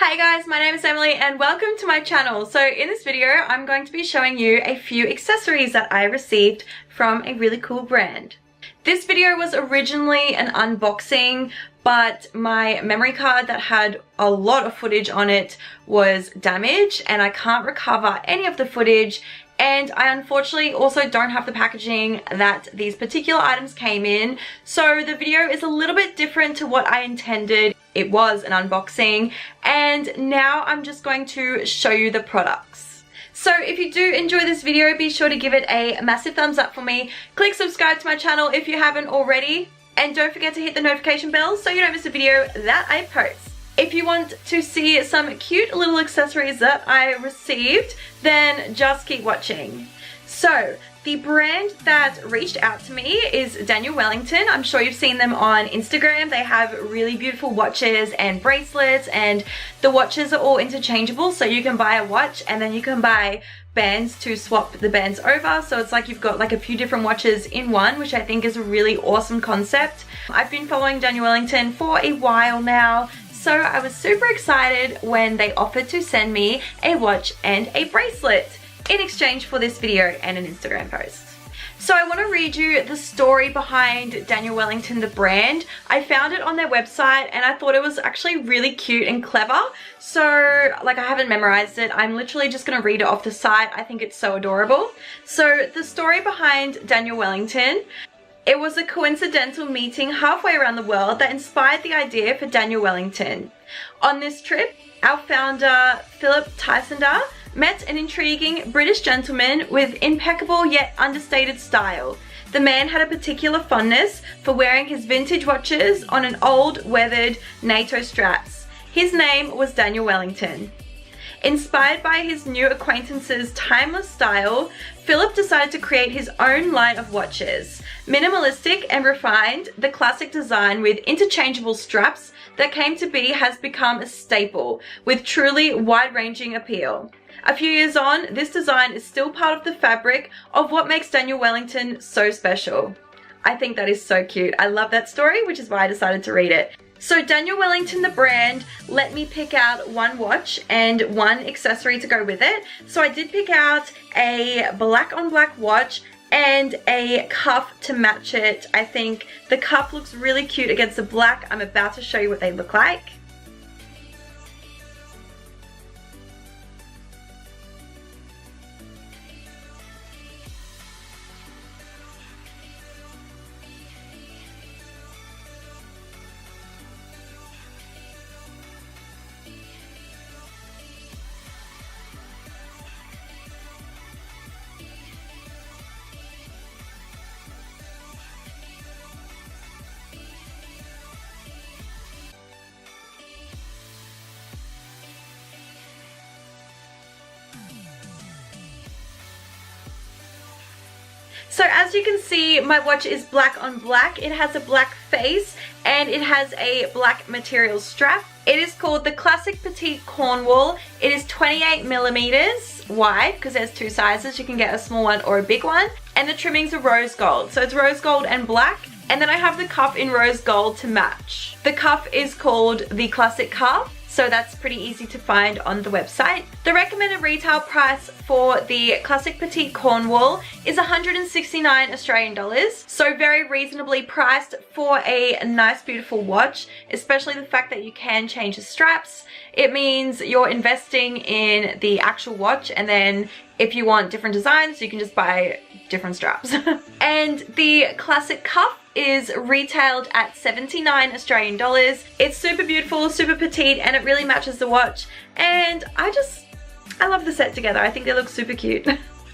Hi guys, my name is Emily and welcome to my channel. So in this video, I'm going to be showing you a few accessories that I received from a really cool brand. This video was originally an unboxing, but my memory card that had a lot of footage on it was damaged and I can't recover any of the footage. And I unfortunately also don't have the packaging that these particular items came in. So the video is a little bit different to what I intended. It was an unboxing and now I'm just going to show you the products. So if you do enjoy this video, be sure to give it a massive thumbs up for me. Click subscribe to my channel if you haven't already. And don't forget to hit the notification bell so you don't miss a video that I post. If you want to see some cute little accessories that I received, then just keep watching. So, the brand that reached out to me is Daniel Wellington. I'm sure you've seen them on Instagram. They have really beautiful watches and bracelets, and the watches are all interchangeable, so you can buy a watch and then you can buy bands to swap the bands over. So it's like you've got like a few different watches in one, which I think is a really awesome concept. I've been following Daniel Wellington for a while now. So I was super excited when they offered to send me a watch and a bracelet in exchange for this video and an Instagram post. So I want to read you the story behind Daniel Wellington, the brand. I found it on their website and I thought it was actually really cute and clever. So like I haven't memorized it. I'm literally just going to read it off the site. I think it's so adorable. So the story behind Daniel Wellington. It was a coincidental meeting halfway around the world that inspired the idea for Daniel Wellington. On this trip, our founder, Philip Tysonder, met an intriguing British gentleman with impeccable yet understated style. The man had a particular fondness for wearing his vintage watches on an old, weathered NATO straps. His name was Daniel Wellington. Inspired by his new acquaintance's timeless style, Philip decided to create his own line of watches. Minimalistic and refined, the classic design with interchangeable straps that came to be has become a staple, with truly wide-ranging appeal. A few years on, this design is still part of the fabric of what makes Daniel Wellington so special. I think that is so cute. I love that story, which is why I decided to read it. So Daniel Wellington, the brand, let me pick out one watch and one accessory to go with it. So I did pick out a black on black watch and a cuff to match it. I think the cuff looks really cute against the black. I'm about to show you what they look like. So as you can see, my watch is black on black. It has a black face and it has a black material strap. It is called the Classic Petite Cornwall. It is 28 millimeters wide because there's two sizes. You can get a small one or a big one. And the trimmings are rose gold. So it's rose gold and black. And then I have the cuff in rose gold to match. The cuff is called the Classic Cuff. So that's pretty easy to find on the website. The recommended retail price for the Classic Petite Cornwall is 169 Australian dollars. So very reasonably priced for a nice beautiful watch, especially the fact that you can change the straps. It means you're investing in the actual watch, and then if you want different designs, you can just buy different straps. And the Classic Cuff is retailed at 79 Australian dollars. It's super beautiful, super petite, and it really matches the watch. And I love the set together. I think they look super cute.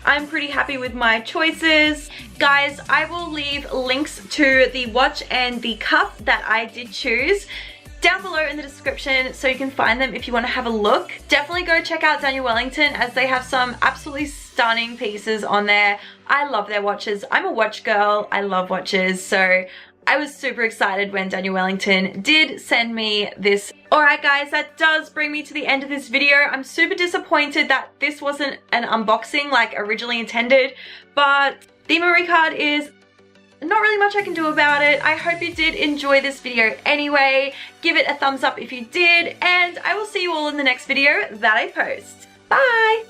I'm pretty happy with my choices. Guys, I will leave links to the watch and the cuff that I did choose down below in the description so you can find them if you want to have a look. Definitely go check out Daniel Wellington as they have some absolutely stunning pieces on there. I love their watches. I'm a watch girl. I love watches. So I was super excited when Daniel Wellington did send me this. Alright guys, that does bring me to the end of this video. I'm super disappointed that this wasn't an unboxing like originally intended, but the memory card is not really much I can do about it. I hope you did enjoy this video anyway. Give it a thumbs up if you did, and I will see you all in the next video that I post. Bye!